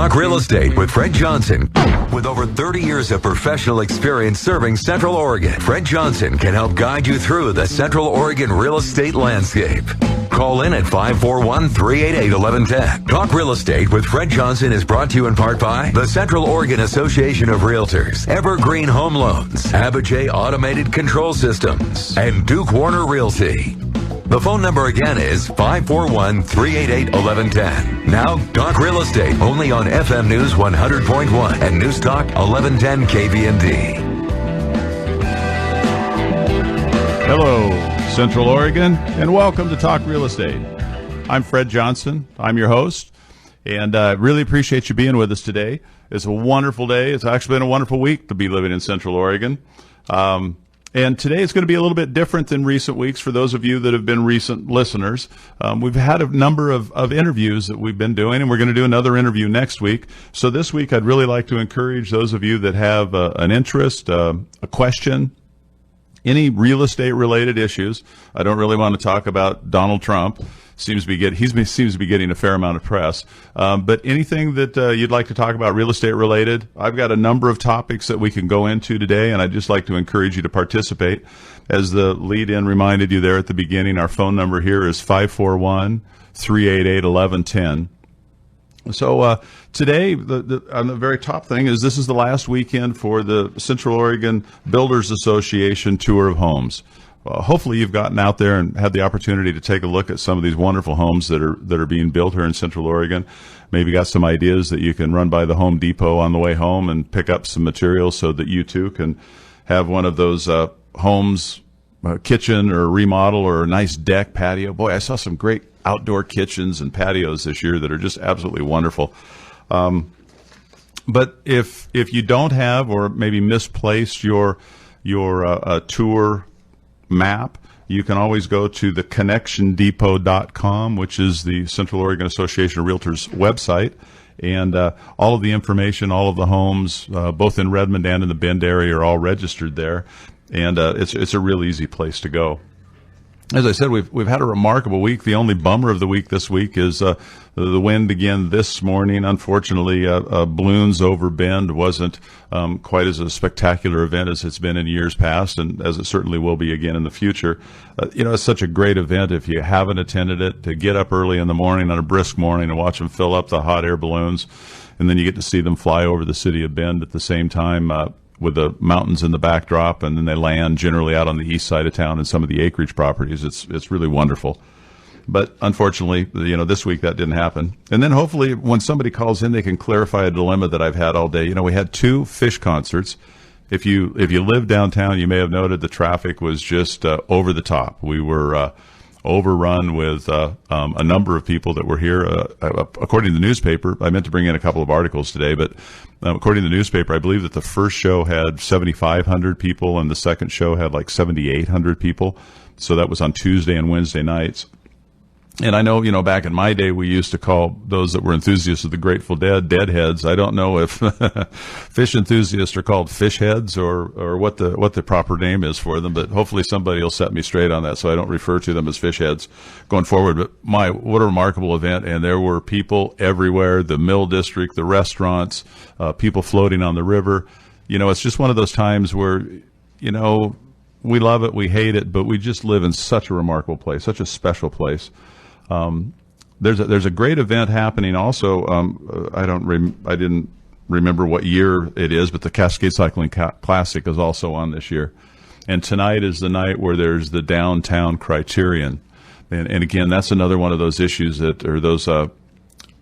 Talk Real Estate with Fred Johnson. With over 30 years of professional experience serving Central Oregon, Fred Johnson can help guide you through the Central Oregon real estate landscape. Call in at 541-388-1110. Talk Real Estate with Fred Johnson is brought to you in part by the Central Oregon Association of Realtors, Evergreen Home Loans, Abijay Automated Control Systems, and Duke Warner Realty. The phone number again is 541-388-1110. Now, Talk Real Estate, only on FM News 100.1 and News Talk 1110 KBND. Hello, Central Oregon, and welcome to Talk Real Estate. I'm Fred Johnson. I'm your host, and I really appreciate you being with us today. It's a wonderful day. It's actually been a wonderful week to be living in Central Oregon. And today is going to be a little bit different than recent weeks for those of you that have been recent listeners. We've had a number of interviews that we've been doing, and we're going to do another interview next week. So this week, I'd really like to encourage those of you that have an interest, a question, any real estate related issues. I don't really want to talk about Donald Trump. Seems to be getting a fair amount of press. But anything that you'd like to talk about real estate related, I've got a number of topics that we can go into today, and I'd just like to encourage you to participate. As the lead-in reminded you there at the beginning, our phone number here is 541-388-1110. So today, on the very top thing is this is the last weekend for the Central Oregon Builders Association Tour of Homes. Hopefully you've gotten out there and had the opportunity to take a look at some of these wonderful homes that are being built here in Central Oregon. Maybe got some ideas that you can run by the Home Depot on the way home and pick up some materials so that you too can have one of those homes, kitchen or remodel or a nice deck patio. Boy, I saw some great outdoor kitchens and patios this year that are just absolutely wonderful. But if you don't have or maybe misplaced your tour map, you can always go to the connectiondepot.com, which is the Central Oregon Association of Realtors website, and all of the information, all of the homes, both in Redmond and in the Bend area, are all registered there, and it's a real easy place to go. As I said, we've had a remarkable week. The only bummer of the week this week is the wind again this morning. Unfortunately, balloons over Bend wasn't quite as a spectacular event as it's been in years past, and as it certainly will be again in the future. It's such a great event if you haven't attended it, to get up early in the morning on a brisk morning and watch them fill up the hot air balloons, and then you get to see them fly over the city of Bend at the same time, with the mountains in the backdrop, and then they land generally out on the east side of town in some of the acreage properties. It's really wonderful. But unfortunately, this week that didn't happen. And then hopefully when somebody calls in, they can clarify a dilemma that I've had all day. We had 2 Fish concerts. If you live downtown, you may have noted the traffic was just over the top. We were overrun with a number of people that were here. According to the newspaper, I meant to bring in a couple of articles today, but according to the newspaper, I believe that the first show had 7,500 people and the second show had like 7,800 people. So that was on Tuesday and Wednesday nights. And I know, back in my day, we used to call those that were enthusiasts of the Grateful Dead, deadheads. I don't know if fish enthusiasts are called fish heads or what the proper name is for them, but hopefully somebody will set me straight on that so I don't refer to them as fish heads going forward. But what a remarkable event. And there were people everywhere, the Mill District, the restaurants, people floating on the river. It's just one of those times where, we love it, we hate it, but we just live in such a remarkable place, such a special place. There's a great event happening also. I didn't remember what year it is, but the Cascade Cycling Classic is also on this year. And tonight is the night where there's the downtown criterion. And again, that's another one of those issues those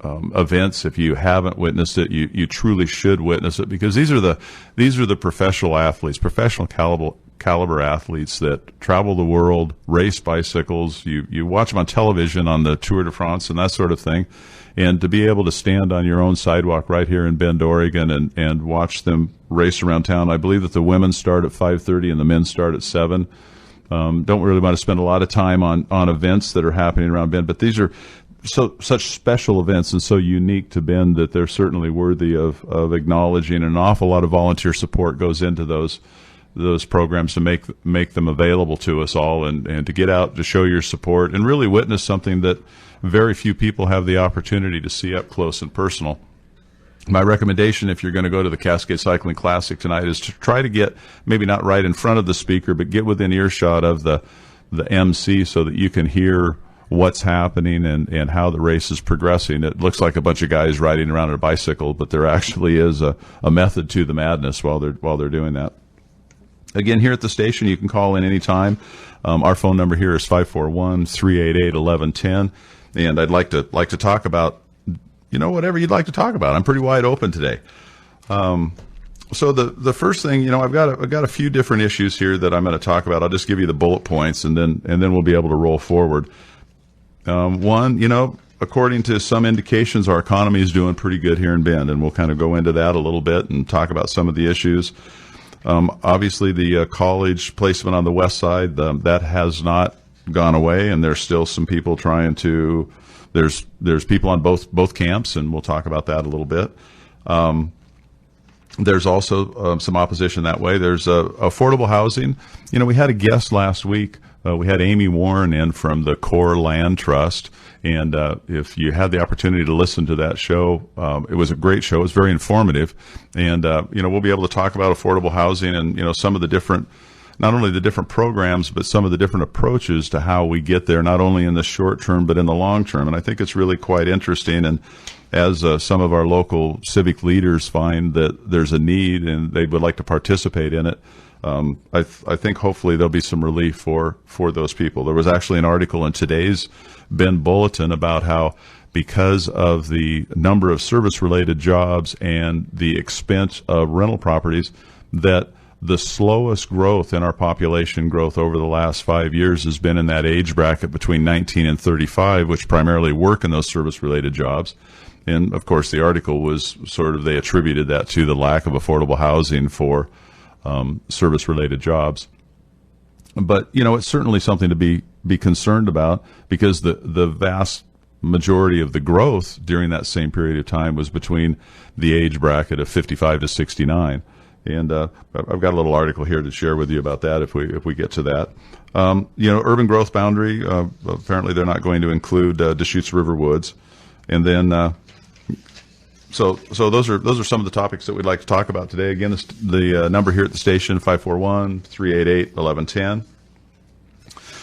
events. If you haven't witnessed it, you truly should witness it, because these are the professional athletes, professional caliber athletes that travel the world, race bicycles. You watch them on television on the Tour de France and that sort of thing, and to be able to stand on your own sidewalk right here in Bend, Oregon, and watch them race around town. I believe that the women start at 5:30 and the men start at 7. Don't really want to spend a lot of time on events that are happening around Bend, but these are such special events and so unique to Bend that they're certainly worthy of acknowledging. An awful lot of volunteer support goes into those programs to make them available to us all, and to get out to show your support and really witness something that very few people have the opportunity to see up close and personal. my recommendation, if you're going to go to the Cascade Cycling Classic tonight, is to try to get maybe not right in front of the speaker, but get within earshot of the MC so that you can hear what's happening and how the race is progressing. It looks like a bunch of guys riding around on a bicycle, but there actually is a method to the madness while they're doing that. Again, here at the station, you can call in anytime. Our phone number here is 541-388-1110, and I'd like to talk about, whatever you'd like to talk about. I'm pretty wide open today. So the first thing, I've got a few different issues here that I'm going to talk about. I'll just give you the bullet points, and then we'll be able to roll forward. One, according to some indications, our economy is doing pretty good here in Bend, and we'll kind of go into that a little bit and talk about some of the issues. Obviously, the college placement on the west side, that has not gone away, and there's still some people trying to. There's people on both camps, and we'll talk about that a little bit. There's also some opposition that way. There's affordable housing. We had a guest last week. We had Amy Warren in from the Core Land Trust, and if you had the opportunity to listen to that show, it was a great show. It was very informative, and we'll be able to talk about affordable housing and some of the different, not only the different programs, but some of the different approaches to how we get there, not only in the short term but in the long term. And I think it's really quite interesting. And as some of our local civic leaders find that there's a need and they would like to participate in it, I think hopefully there'll be some relief for those people. There was actually an article in today's Bend Bulletin about how, because of the number of service-related jobs and the expense of rental properties, that the slowest growth in our population growth over the last 5 years has been in that age bracket between 19 and 35, which primarily work in those service-related jobs. And, of course, the article was they attributed that to the lack of affordable housing for service-related jobs. But, it's certainly something to be concerned about, because the vast majority of the growth during that same period of time was between the age bracket of 55 to 69. And I've got a little article here to share with you about that if we get to that. Urban growth boundary, apparently they're not going to include Deschutes River Woods. And then so those are some of the topics that we'd like to talk about today. Again, the number here at the station, 541-388-1110.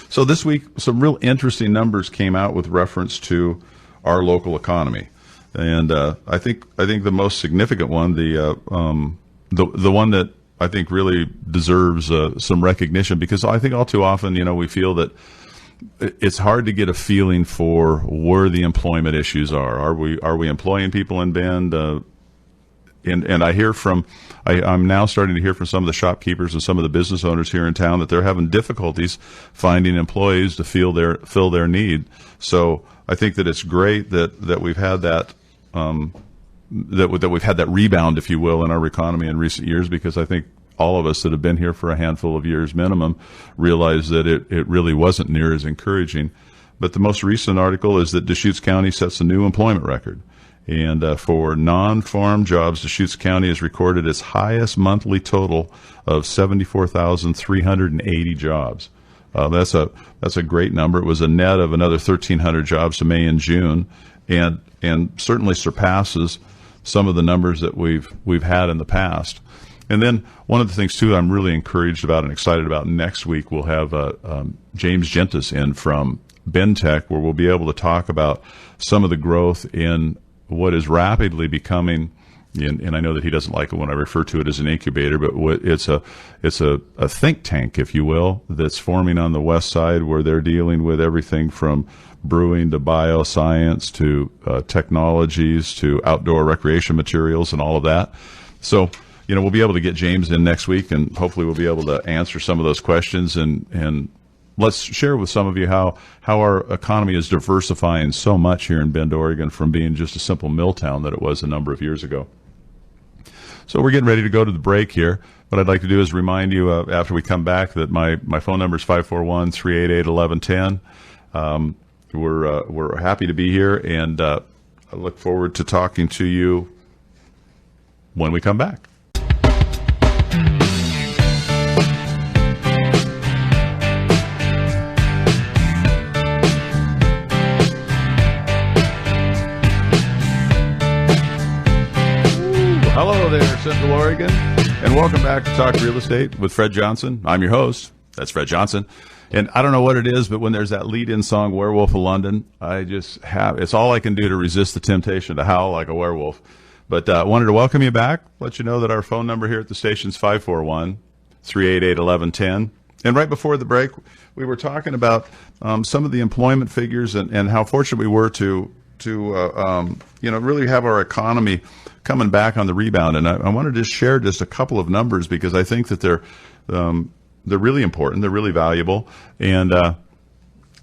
So this week, some real interesting numbers came out with reference to our local economy. And I think the most significant one, the one that I think really deserves some recognition, because I think all too often, we feel that it's hard to get a feeling for where the employment issues are. Are we employing people in Bend? And I hear I'm now starting to hear from some of the shopkeepers and some of the business owners here in town that they're having difficulties finding employees to fill their need. So I think that it's great that we've had that. That we've had that rebound, if you will, in our economy in recent years, because I think all of us that have been here for a handful of years minimum realize that it really wasn't near as encouraging. But the most recent article is that Deschutes County sets a new employment record. And for non-farm jobs, Deschutes County has recorded its highest monthly total of 74,380 jobs. That's a great number. It was a net of another 1,300 jobs to May and June, and certainly surpasses some of the numbers that we've had in the past. And then one of the things, too, I'm really encouraged about and excited about, next week we'll have James Gentis in from BenTech, where we'll be able to talk about some of the growth in what is rapidly becoming, and I know that he doesn't like it when I refer to it as an incubator, but it's a think tank, if you will, that's forming on the west side, where they're dealing with everything from brewing to bioscience to technologies to outdoor recreation materials and all of that. So, we'll be able to get James in next week, and hopefully we'll be able to answer some of those questions, and let's share with some of you how our economy is diversifying so much here in Bend, Oregon, from being just a simple mill town that it was a number of years ago. So we're getting ready to go to the break here. What I'd like to do is remind you after we come back that my phone number is 541-388-1110. We're happy to be here, and I look forward to talking to you when we come back. Central Oregon, and welcome back to Talk Real Estate with Fred Johnson. I'm your host. That's Fred Johnson. And I don't know what it is, but when there's that lead-in song, Werewolf of London, it's all I can do to resist the temptation to howl like a werewolf. But I wanted to welcome you back, let you know that our phone number here at the station is 541-388-1110. And right before the break, we were talking about some of the employment figures and how fortunate we were to really have our economy coming back on the rebound. And I wanted to share just a couple of numbers because I think that they're really important. They're really valuable. And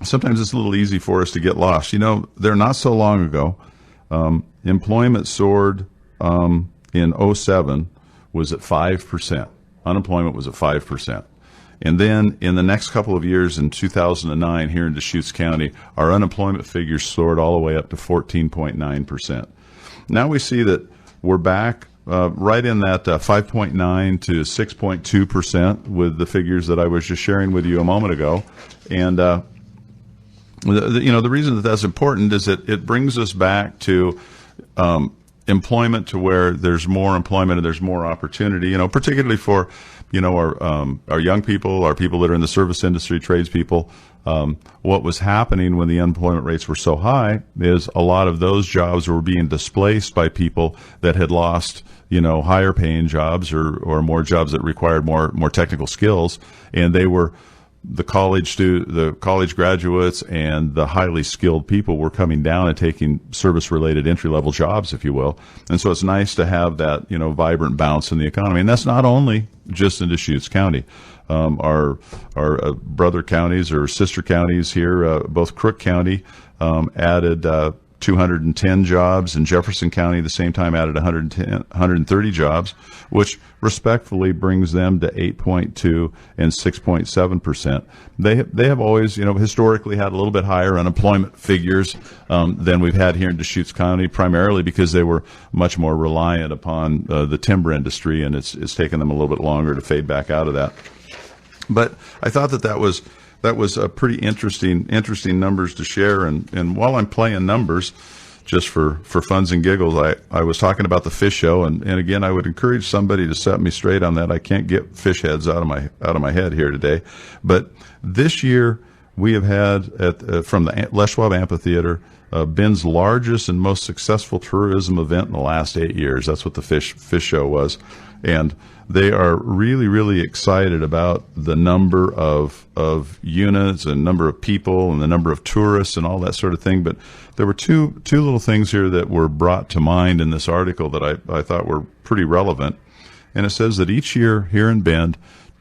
sometimes it's a little easy for us to get lost. They're not so long ago. Employment soared in 2007 was at 5%. Unemployment was at 5%. And then in the next couple of years, in 2009, here in Deschutes County, our unemployment figures soared all the way up to 14.9%. Now we see that we're back right in that 5.9 to 6.2% with the figures that I was just sharing with you a moment ago. And the reason that that's important is that it brings us back to employment to where there's more employment and there's more opportunity, particularly for our young people, our people that are in the service industry, tradespeople. What was happening when the unemployment rates were so high is a lot of those jobs were being displaced by people that had lost, higher paying jobs or more jobs that required more technical skills, and they were the college graduates and the highly skilled people were coming down and taking service-related entry-level jobs, if you will. And so it's nice to have that, vibrant bounce in the economy. And that's not only just in Deschutes County. Our brother counties or sister counties here, both Crook County added 210 jobs, and Jefferson County at the same time added 130 jobs, which respectfully brings them to 8.2 and 6.7%. They have always, historically had a little bit higher unemployment figures than we've had here in Deschutes County, primarily because they were much more reliant upon the timber industry, and it's taken them a little bit longer to fade back out of that. But I thought that was a pretty interesting numbers to share. And while I'm playing numbers, just for funs and giggles, I was talking about the fish show, and again, I would encourage somebody to set me straight on that. I can't get fish heads out of my head here today. But this year we have had from the Les Schwab Amphitheater, Bend's largest and most successful tourism event in the last 8 years. That's what the fish show was. And they are really, really excited about the number of units and number of people and the number of tourists and all that sort of thing. But there were two little things here that were brought to mind in this article that I thought were pretty relevant. And it says that each year here in Bend,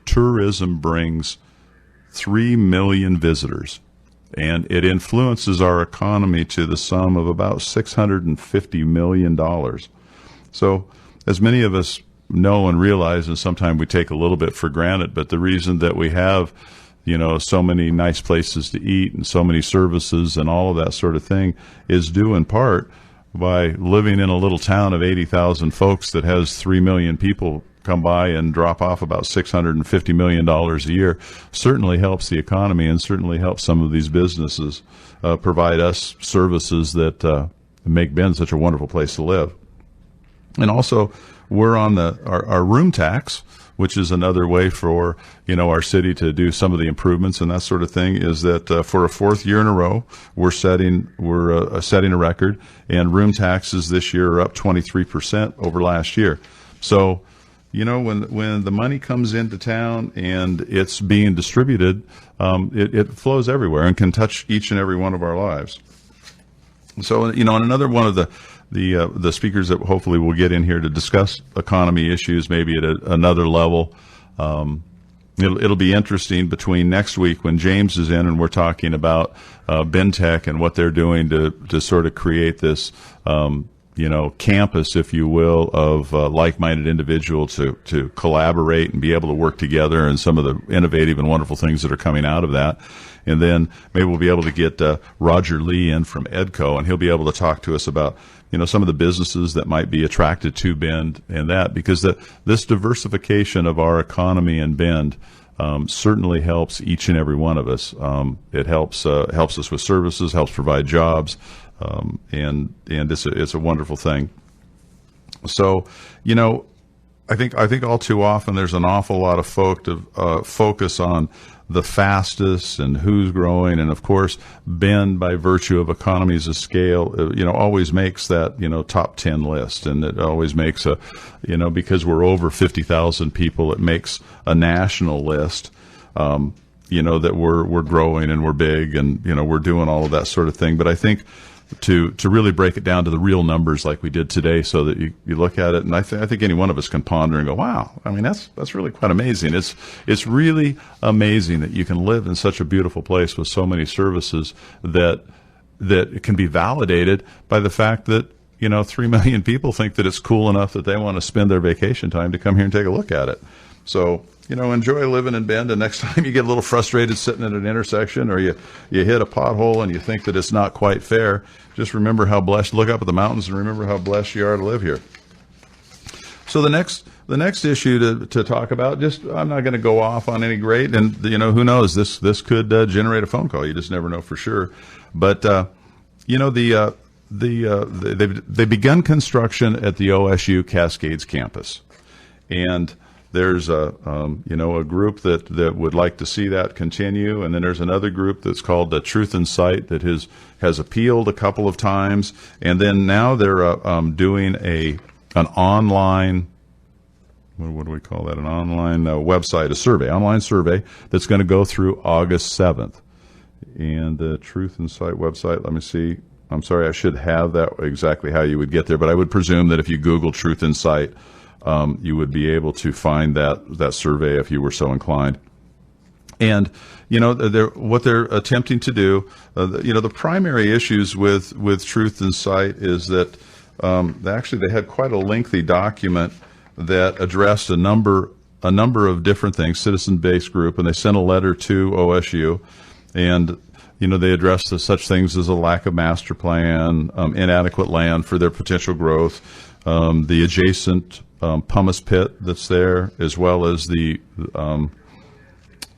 tourism brings 3 million visitors. And it influences our economy to the sum of about $650 million. So as many of us know and realize, and sometimes we take a little bit for granted, but the reason that we have, so many nice places to eat and so many services and all of that sort of thing is due in part by living in a little town of 80,000 folks that has 3 million people come by and drop off about $650 million a year. Certainly helps the economy and certainly helps some of these businesses provide us services that make Bend such a wonderful place to live. And also, we're on our room tax, which is another way for our city to do some of the improvements and that sort of thing. Is that for a fourth year in a row, we're setting a record, and room taxes this year are up 23% over last year. So, when the money comes into town and it's being distributed, it flows everywhere and can touch each and every one of our lives. So, and another one of the speakers that hopefully we'll get in here to discuss economy issues, maybe at another level. It'll be interesting between next week when James is in and we're talking about Bentech and what they're doing to sort of create this campus, if you will, of like-minded individuals to collaborate and be able to work together, and some of the innovative and wonderful things that are coming out of that. And then maybe we'll be able to get Roger Lee in from EDCO, and he'll be able to talk to us about some of the businesses that might be attracted to Bend and that, because this diversification of our economy in Bend certainly helps each and every one of us. It helps us with services, helps provide jobs, and it's a wonderful thing. So, I think all too often there's an awful lot of focus on the fastest and who's growing, and of course Bend, by virtue of economies of scale, always makes that top 10 list, and it always makes a because we're over 50,000 people, it makes a national list. That we're growing and we're big and we're doing all of that sort of thing. But I think to really break it down to the real numbers like we did today, so that you look at it, and I think any one of us can ponder and go, wow, I mean that's really quite amazing. It's really amazing that you can live in such a beautiful place with so many services that it can be validated by the fact that 3 million people think that it's cool enough that they want to spend their vacation time to come here and take a look at it. So enjoy living in Bend, and next time you get a little frustrated sitting at an intersection, or you hit a pothole and you think that it's not quite fair, just remember how blessed, look up at the mountains and remember how blessed you are to live here. So the next issue to talk about, I'm not going to go off on any great, and who knows, this could generate a phone call. You just never know for sure. But they've begun construction at the OSU Cascades campus, and there's a group that would like to see that continue, and then there's another group that's called the Truth in Sight that has appealed a couple of times, and then now they're doing an online, what do we call that? An online website, online survey that's going to go through August 7th. And the Truth in Sight website, let me see. I'm sorry, I should have that exactly how you would get there, but I would presume that if you Google Truth in Sight, you would be able to find that survey if you were so inclined. And what they're attempting to do, the primary issues with Truth in Sight is that actually they had quite a lengthy document that addressed a number of different things, citizen-based group, and they sent a letter to OSU, and they addressed such things as a lack of master plan, inadequate land for their potential growth, the adjacent pumice pit that's there, as well as the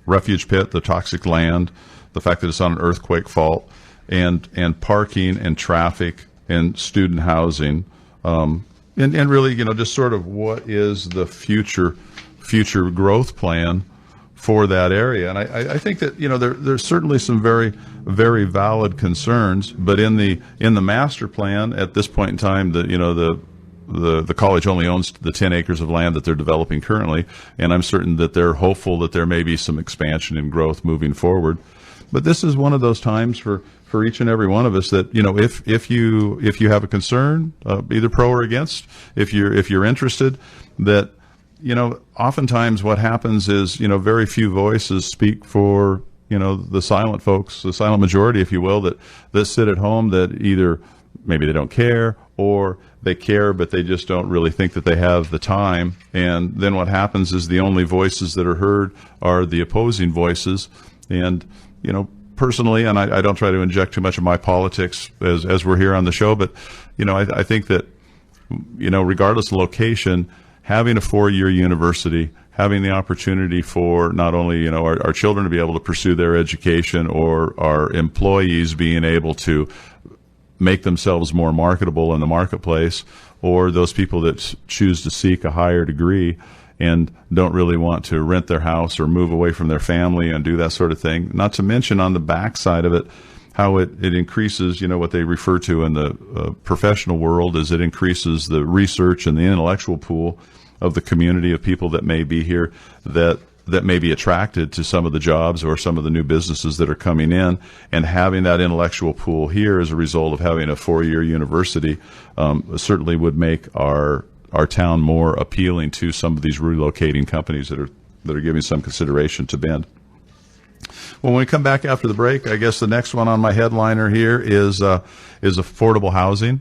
refuge pit, the toxic land, the fact that it's on an earthquake fault, and parking and traffic and student housing, and really just sort of what is the future growth plan for that area. And I think that there's certainly some very, very valid concerns, but in the master plan at this point in time, the college only owns the 10 acres of land that they're developing currently, and I'm certain that they're hopeful that there may be some expansion and growth moving forward. But this is one of those times for each and every one of us that if you have a concern, either pro or against, if you're interested, that oftentimes what happens is very few voices speak for the silent folks, the silent majority, if you will, that sit at home, that either maybe they don't care, or they care but they just don't really think that they have the time. And then what happens is the only voices that are heard are the opposing voices. And personally, and I don't try to inject too much of my politics as we're here on the show, but I think that regardless of location, having a 4-year university, having the opportunity for not only our children to be able to pursue their education, or our employees being able to make themselves more marketable in the marketplace, or those people that choose to seek a higher degree and don't really want to rent their house or move away from their family and do that sort of thing. Not to mention on the backside of it, how it increases, what they refer to in the professional world is it increases the research and the intellectual pool of the community of people that may be here, that may be attracted to some of the jobs or some of the new businesses that are coming in. And having that intellectual pool here as a result of having a 4-year university certainly would make our town more appealing to some of these relocating companies that are giving some consideration to Bend. Well, when we come back after the break, I guess the next one on my headliner here is affordable housing,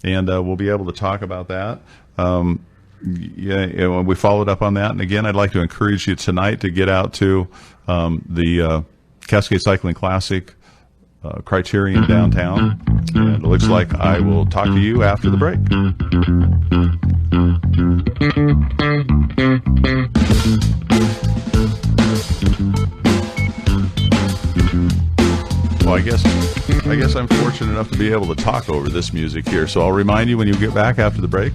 and we'll be able to talk about that. We followed up on that, and again, I'd like to encourage you tonight to get out to the Cascade Cycling Classic Criterion downtown, and it looks like I will talk to you after the break. Well, I guess I'm fortunate enough to be able to talk over this music here, so I'll remind you when you get back after the break.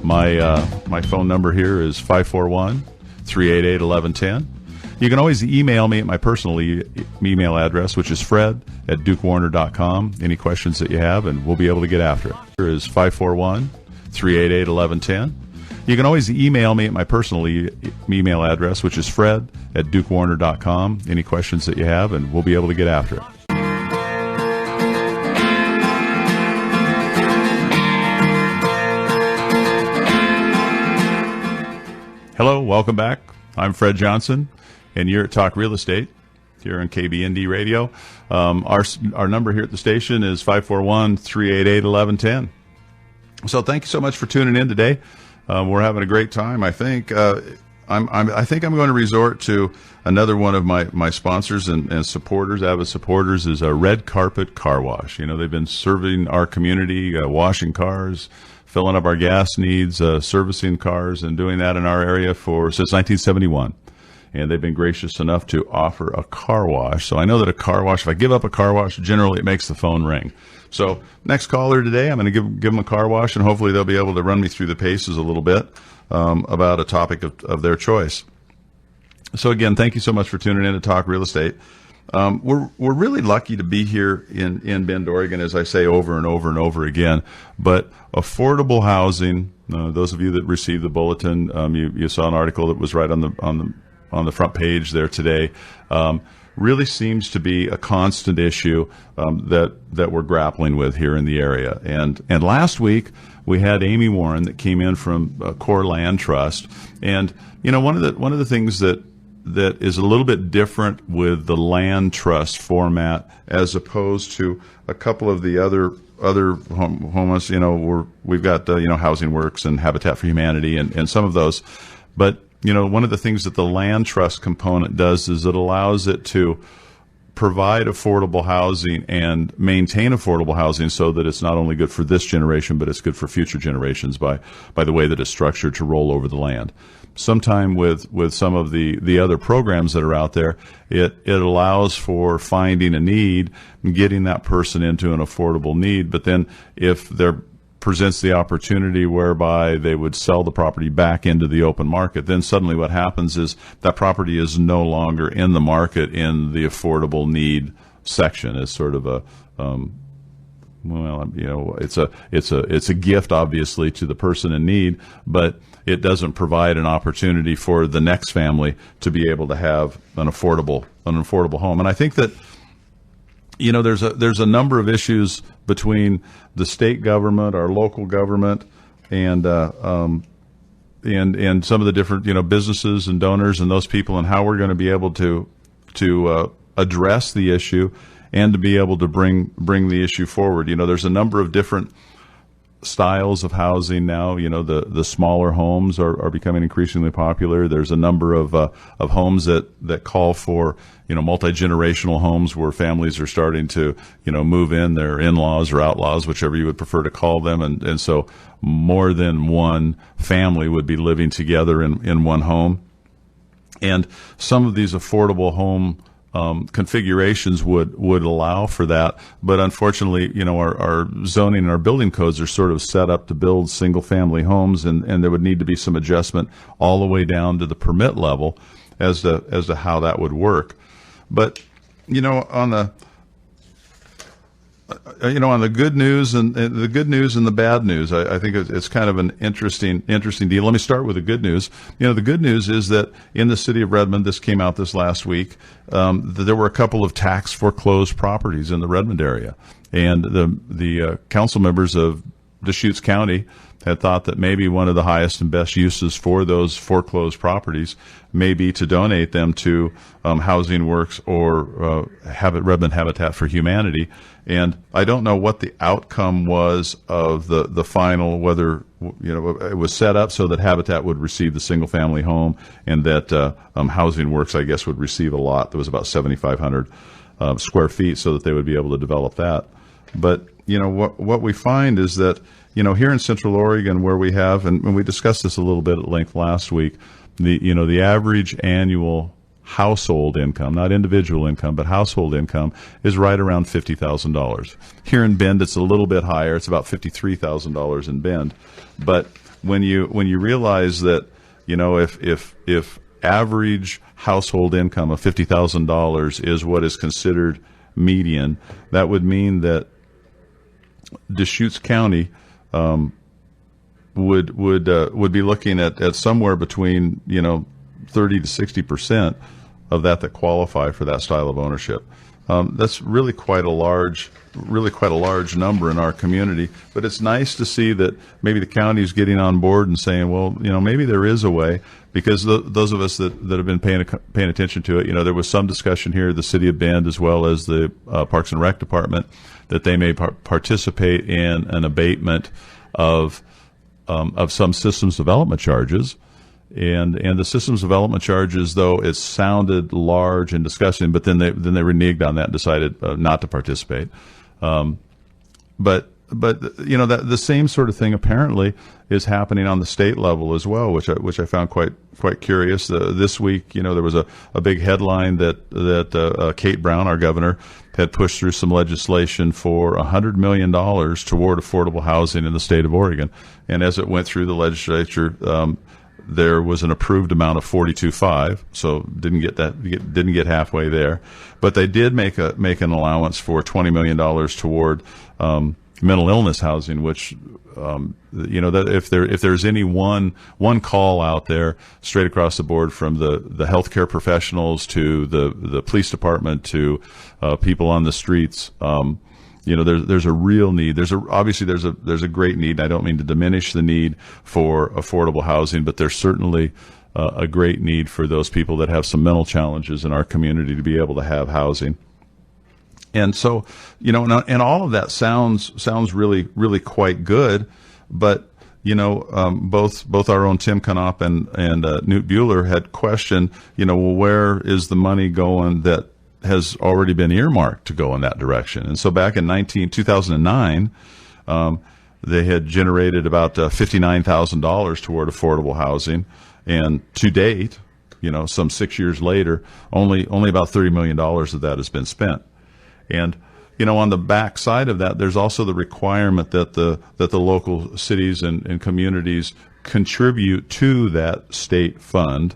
My phone number here is 541-388-1110. You can always email me at my personal email address, which is fred@dukewarner.com. Any questions that you have, and we'll be able to get after it. Here is 541-388-1110. You can always email me at my personal email address, which is fred@dukewarner.com. Any questions that you have, and we'll be able to get after it. Hello, welcome back. I'm Fred Johnson, and you're at Talk Real Estate here on KBND Radio. Our number here at the station is 541-388-1110. So thank you so much for tuning in today. We're having a great time. I think I'm going to resort to another one of my sponsors and supporters, avid supporters, is a Red Carpet Car Wash. You know, they've been serving our community, washing cars, filling up our gas needs, servicing cars, and doing that in our area since 1971. And they've been gracious enough to offer a car wash. So I know that a car wash, if I give up a car wash, generally it makes the phone ring. So next caller today, I'm going to give them a car wash, and hopefully they'll be able to run me through the paces a little bit about a topic of their choice. So again, thank you so much for tuning in to Talk Real Estate. We're really lucky to be here in Bend, Oregon, as I say over and over and over again. But affordable housing, those of you that received the bulletin, you saw an article that was right on the front page there today. Really seems to be a constant issue that we're grappling with here in the area. And last week we had Amy Warren that came in from Core Land Trust, and you know, one of the things that is a little bit different with the land trust format as opposed to a couple of the other homeless. You know, we've got Housing Works and Habitat for Humanity and some of those, but you know, one of the things that the land trust component does is it allows it to provide affordable housing and maintain affordable housing so that it's not only good for this generation, but it's good for future generations by the way that it's structured to roll over the land. Sometime with some of the other programs that are out there, it allows for finding a need and getting that person into an affordable need. But then if there presents the opportunity whereby they would sell the property back into the open market, then suddenly what happens is that property is no longer in the market in the affordable need section. It's sort of a it's a gift obviously to the person in need, but it doesn't provide an opportunity for the next family to be able to have an affordable home. And I think that you know, there's a number of issues between the state government, our local government, and some of the different businesses and donors and those people, and how we're going to be able to address the issue and to be able to bring the issue forward. You know, there's a number of different styles of housing now. You know, the smaller homes are becoming increasingly popular. There's a number of homes that call for multi-generational homes where families are starting to move in, their in-laws or outlaws, whichever you would prefer to call them, and so more than one family would be living together in one home. And some of these affordable home configurations would allow for that, but unfortunately, our zoning and our building codes are sort of set up to build single-family homes, and there would need to be some adjustment all the way down to the permit level as to how that would work. But on the good news and the bad news, I think it's kind of an interesting deal. Let me start with the good news. The good news is that in the city of Redmond, this came out this last week, that there were a couple of tax foreclosed properties in the Redmond area, and the council members of Deschutes County had thought that maybe one of the highest and best uses for those foreclosed properties may be to donate them to Housing Works or Redmond Habitat for Humanity. And I don't know what the outcome was of the final, whether it was set up so that Habitat would receive the single family home, and that Housing Works, I guess, would receive a lot that was about 7,500 square feet, so that they would be able to develop that. But what we find is that here in Central Oregon, where we have, and we discussed this a little bit at length last week, the average annual household income, not individual income, but household income, is right around $50,000. Here in Bend, it's a little bit higher. It's about $53,000 in Bend. But when you realize that, if average household income of $50,000 is what is considered median, that would mean that Deschutes County would be looking at somewhere between 30 to 60% of that qualify for that style of ownership. That's really quite a large number in our community. But it's nice to see that maybe the county is getting on board and saying, well, maybe there is a way, because those of us that have been paying attention to it, there was some discussion here, the City of Bend as well as the Parks and Rec Department, that they may participate in an abatement of some systems development charges. And the systems development charges, though it sounded large and disgusting, but then they reneged on that and decided not to participate. But that the same sort of thing apparently is happening on the state level as well, which I found quite curious. This week, there was a big headline that Kate Brown, our governor, had pushed through some legislation for $100 million toward affordable housing in the state of Oregon, and as it went through the legislature, there was an approved amount of 42.5, so didn't get halfway there, but they did make an allowance for $20 million toward mental illness housing, which that if there's any one call out there straight across the board, from the healthcare professionals to the police department to people on the streets. There's a real need. There's a great need. I don't mean to diminish the need for affordable housing, but there's certainly a great need for those people that have some mental challenges in our community to be able to have housing. And so, and all of that sounds really, really quite good, but both our own Tim Knopp and Newt Bueller had questioned, well, where is the money going that has already been earmarked to go in that direction? And so back in 2009, they had generated about $59,000 toward affordable housing, and to date, some 6 years later, only about $30 million of that has been spent. And on the back side of that, there's also the requirement that the local cities and communities contribute to that state fund.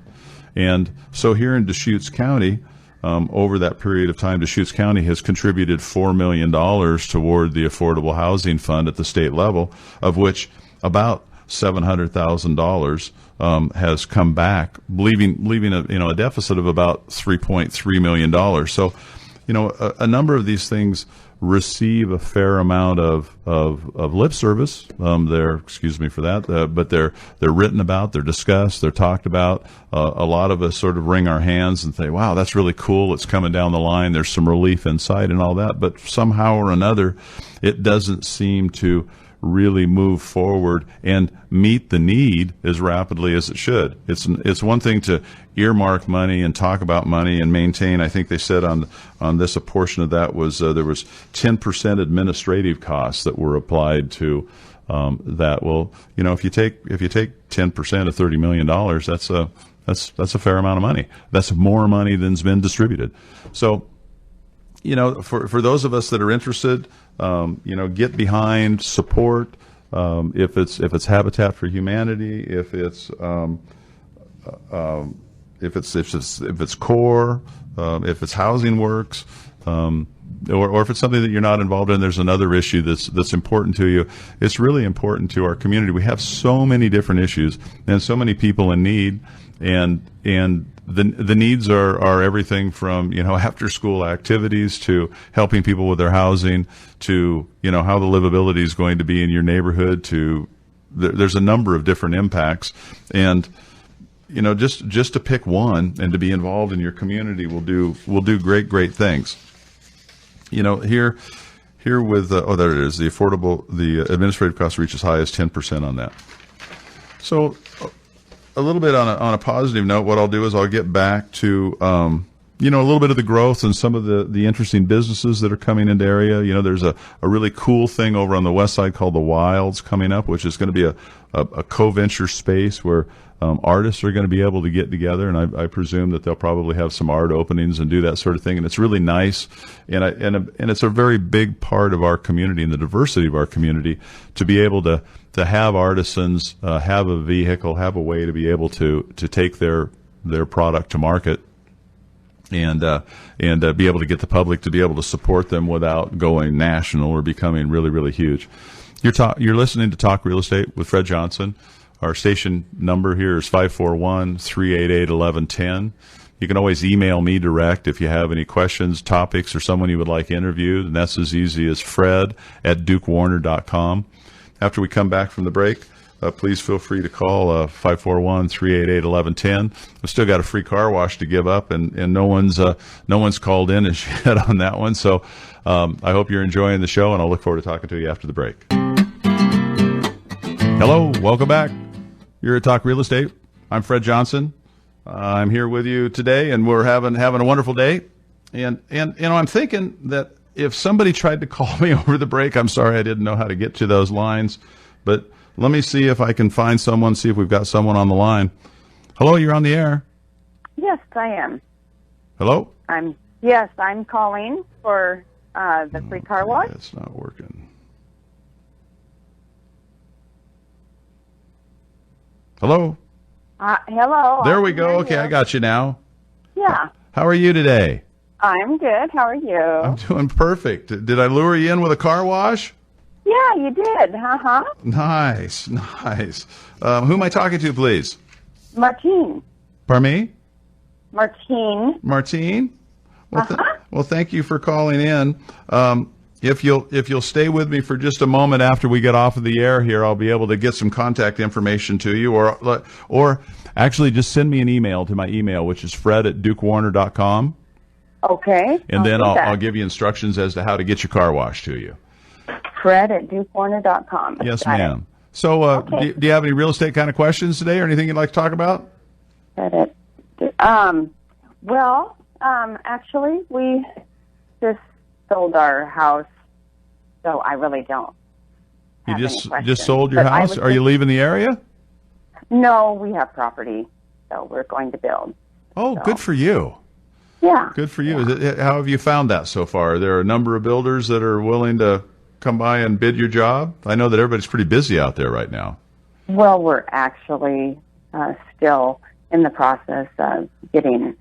And so here in Deschutes County, over that period of time, Deschutes County has contributed $4 million toward the affordable housing fund at the state level, of which about $700,000 has come back, leaving a deficit of about $3.3 million. So, a number of these things receive a fair amount of lip service. Excuse me for that, but they're written about, they're discussed, they're talked about. A lot of us sort of wring our hands and say, wow, that's really cool. It's coming down the line. There's some relief inside and all that. But somehow or another, it doesn't seem to really move forward and meet the need as rapidly as it should. It's one thing to earmark money and talk about money and maintain. I think they said on this, a portion of that was there was 10% administrative costs that were applied to that. Well, if you take 10% of $30 million, that's a fair amount of money. That's more money than's been distributed. So, for those of us that are interested, get behind, support. If it's Habitat for Humanity, if it's CORE, if it's Housing Works, or if it's something that you're not involved in, there's another issue that's important to you. It's really important to our community. We have so many different issues and so many people in need, and the needs are everything from after school activities to helping people with their housing to how the livability is going to be in your neighborhood to there's a number of different impacts, and just to pick one and to be involved in your community will do great things. Here with there it is, the administrative costs reach as high as 10% on that. So a little bit on a positive note, what I'll do is I'll get back to a little bit of the growth and some of the interesting businesses that are coming into area. There's a really cool thing over on the west side called the Wilds coming up, which is going to be a co-venture space where artists are going to be able to get together, and I presume that they'll probably have some art openings and do that sort of thing. And it's really nice, and it's a very big part of our community and the diversity of our community to be able to have artisans have a vehicle, have a way to be able to take their product to market, and be able to get the public to be able to support them without going national or becoming really, really huge. You're listening to Talk Real Estate with Fred Johnson. Our station number here is 541-388-1110. You can always email me direct if you have any questions, topics, or someone you would like interviewed, and that's as easy as fred@dukewarner.com. After we come back from the break, please feel free to call 541-388-1110. We've still got a free car wash to give up, and no one's called in as yet on that one. So I hope you're enjoying the show, and I'll look forward to talking to you after the break. Hello, welcome back. You're at Talk Real Estate. I'm Fred Johnson. I'm here with you today, and we're having a wonderful day. And I'm thinking that if somebody tried to call me over the break, I'm sorry I didn't know how to get to those lines, but let me see if I can find someone, see if we've got someone on the line. Hello, you're on the air. Yes, I am. Hello? I'm calling for the free car wash. It's not working. Hello? Hello. There we go. Okay, I got you now. Yeah. How are you today? I'm good. How are you? I'm doing perfect. Did I lure you in with a car wash? Yeah, you did. Uh-huh. Nice. Who am I talking to, please? Martine. Pardon me? Martine? Well, thank you for calling in. If you'll stay with me for just a moment after we get off of the air here, I'll be able to get some contact information to you, or actually just send me an email to my email, which is fred@dukewarner.com. Okay. And then I'll give you instructions as to how to get your car washed to you. Fred@dukewarner.com. Yes, ma'am. So, okay. Do you have any real estate kind of questions today, or anything you'd like to talk about? Actually, we just sold our house, so I really don't. You just sold your house? Are you leaving the area? No, we have property, so we're going to build. Oh, good for you. Yeah. Good for you. How have you found that so far? Are there a number of builders that are willing to come by and bid your job? I know that everybody's pretty busy out there right now. Well, we're actually still in the process of getting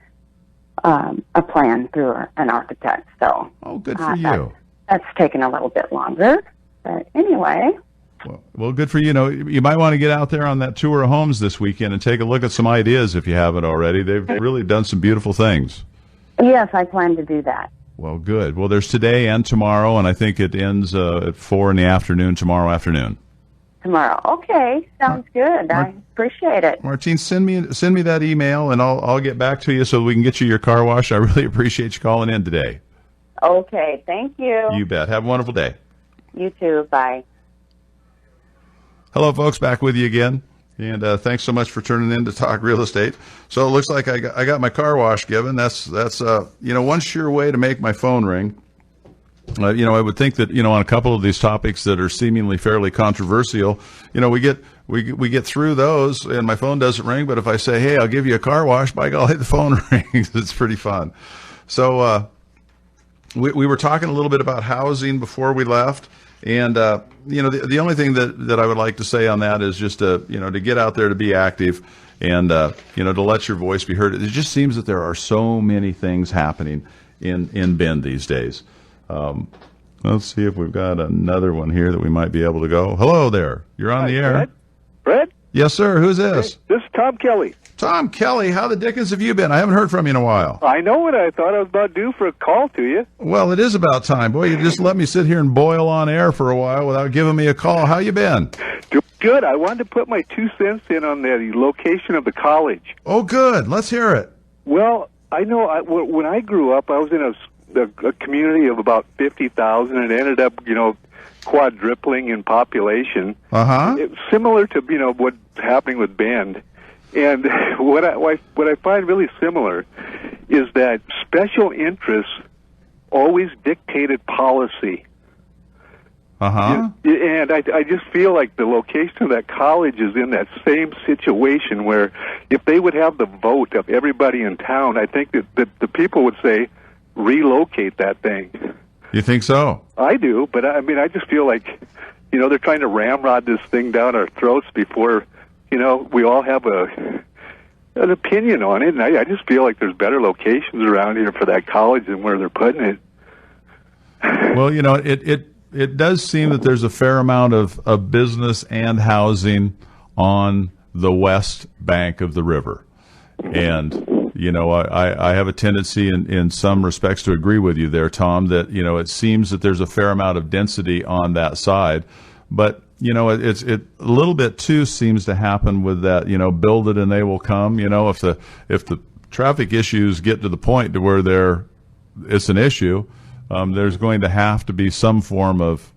a plan through an architect. So, good for you. That's taken a little bit longer, but anyway. Well, good for you. You might want to get out there on that tour of homes this weekend and take a look at some ideas if you haven't already. They've really done some beautiful things. Yes, I plan to do that. Well, good. Well, there's today and tomorrow, and I think it ends at 4 in the afternoon tomorrow afternoon. Tomorrow. Okay, sounds good. I appreciate it. Martine, send me that email, and I'll get back to you so we can get you your car wash. I really appreciate you calling in today. Okay, thank you. You bet. Have a wonderful day. You too. Bye. Hello, folks. Back with you again. And thanks so much for tuning in to Talk Real Estate. So it looks like I got my car wash given. That's one sure way to make my phone ring. I would think that on a couple of these topics that are seemingly fairly controversial, we get through those and my phone doesn't ring. But if I say, hey, I'll give you a car wash, by golly, the phone rings. It's pretty fun. So we were talking a little bit about housing before we left. And, the only thing that I would like to say on that is just to get out there, to be active, and, to let your voice be heard. It just seems that there are so many things happening in Bend these days. Let's see if we've got another one here that we might be able to go. Hello there. You're on the air. Fred? Yes, sir. Who's this? This is Tom Kelly. Tom Kelly, how the dickens have you been? I haven't heard from you in a while. I know what I thought. I was about due for a call to you. Well, it is about time. Boy, you just let me sit here and boil on air for a while without giving me a call. How you been? Good. I wanted to put my 2 cents in on the location of the college. Oh, good. Let's hear it. Well, I know when I grew up, I was in a community of about 50,000 and ended up, quadrupling in population. It's similar to, what's happening with Bend. And what I find really similar is that special interests always dictated policy. And I just feel like the location of that college is in that same situation where if they would have the vote of everybody in town, I think that the people would say, relocate that thing. You think so? I do, but I mean, I just feel like, they're trying to ramrod this thing down our throats before, we all have an opinion on it. And I just feel like there's better locations around here for that college than where they're putting it. Well, it does seem that there's a fair amount of business and housing on the west bank of the river. And, I have a tendency in some respects to agree with you there, Tom, that, it seems that there's a fair amount of density on that side. But, it a little bit too seems to happen with that, build it and they will come. If the traffic issues get to the point to where it's an issue, there's going to have to be some form of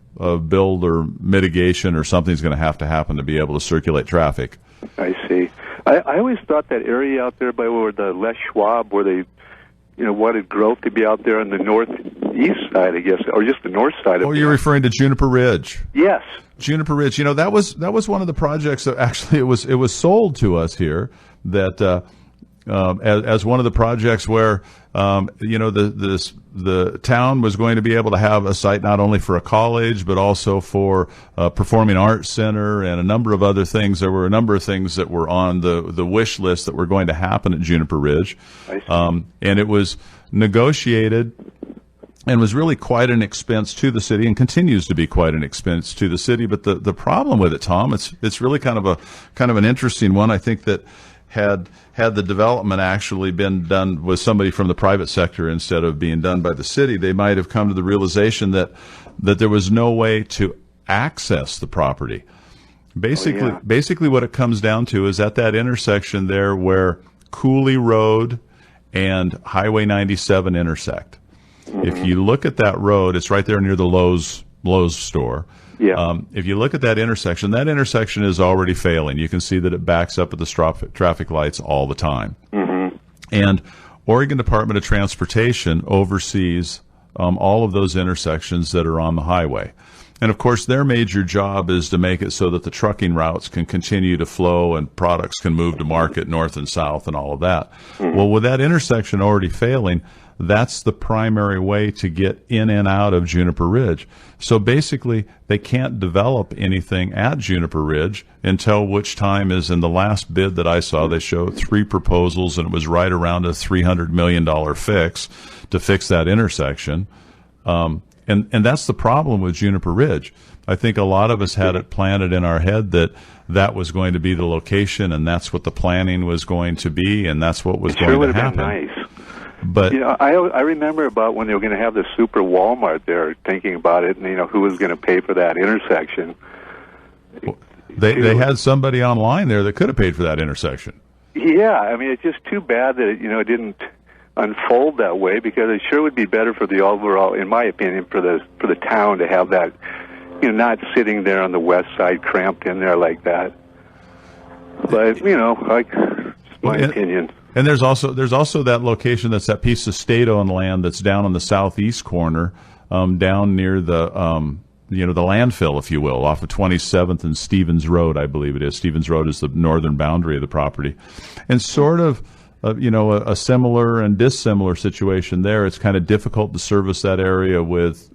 build or mitigation or something's going to happen to be able to circulate traffic. I see. I always thought that area out there by where the Les Schwab, where they, wanted growth to be out there on the northeast side, I guess, or just the north side of it. Oh, you're referring to Juniper Ridge. Yes. Juniper Ridge. That was one of the projects that actually it was sold to us here that as one of the projects where the town was going to be able to have a site not only for a college but also for a performing arts center and a number of other things. There were a number of things that were on the wish list that were going to happen at Juniper Ridge, and it was negotiated and was really quite an expense to the city and continues to be quite an expense to the city. But the problem with it, Tom, it's really kind of an interesting one. I think that had the development actually been done with somebody from the private sector instead of being done by the city, they might have come to the realization that there was no way to access the property. Basically what it comes down to is at that intersection there where Cooley Road and Highway 97 intersect. Mm-hmm. If you look at that road, it's right there near the Lowe's store. Yeah. If you look at that intersection is already failing. You can see that it backs up at the traffic lights all the time. Mm-hmm. And Oregon Department of Transportation oversees all of those intersections that are on the highway. And, of course, their major job is to make it so that the trucking routes can continue to flow and products can move to market north and south and all of that. Mm-hmm. Well, with that intersection already failing, that's the primary way to get in and out of Juniper Ridge. So basically, they can't develop anything at Juniper Ridge until which time is in the last bid that I saw, they showed 3 proposals, and it was right around a $300 million fix to fix that intersection. And that's the problem with Juniper Ridge. I think a lot of us had it planted in our head that was going to be the location, and that's what the planning was going to be, and that's what was going to happen. Been nice. But I remember about when they were going to have the super Walmart there, thinking about it, and who was going to pay for that intersection. They had somebody online there that could have paid for that intersection. Yeah, I mean, it's just too bad that it didn't unfold that way, because it sure would be better for the overall, in my opinion, for the town to have that, not sitting there on the west side cramped in there like that. But it's my opinion. And there's also that location, that's that piece of state-owned land that's down on the southeast corner, down near the the landfill, if you will, off of 27th and Stevens Road, I believe it is. Stevens Road is the northern boundary of the property, and sort of a similar and dissimilar situation there. It's kind of difficult to service that area with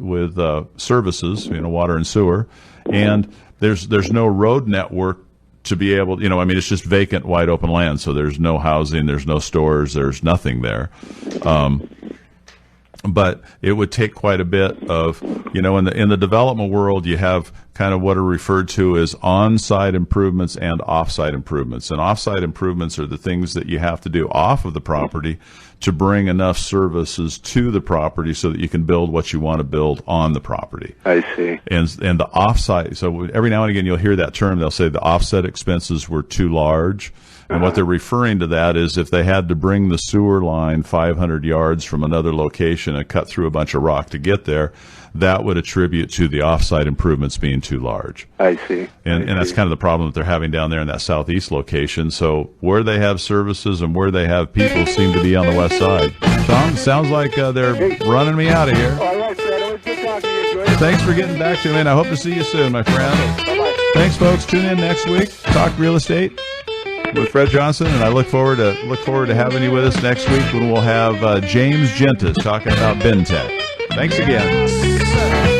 services, water and sewer, and there's no road network to be able, it's just vacant, wide open land. So there's no housing, there's no stores, there's nothing there. But it would take quite a bit of, in the development world, you have kind of what are referred to as on-site improvements and off-site improvements. And off-site improvements are the things that you have to do off of the property to bring enough services to the property so that you can build what you want to build on the property. I see. And the off-site, so every now and again you'll hear that term. They'll say the offset expenses were too large. And what they're referring to that is if they had to bring the sewer line 500 yards from another location and cut through a bunch of rock to get there, that would attribute to the off-site improvements being too large. I see. And that's kind of the problem that they're having down there in that southeast location. So where they have services and where they have people seem to be on the west side. Tom, sounds like they're running me out of here. All right, Fred. It was good talking. talking to you. Enjoyed it. Thanks for getting back to me, and I hope to see you soon, my friend. Bye-bye. Thanks, folks. Tune in next week. Talk real estate with Fred Johnson, and I look forward to having you with us next week when we'll have James Gentis talking about BenTech. Thanks again.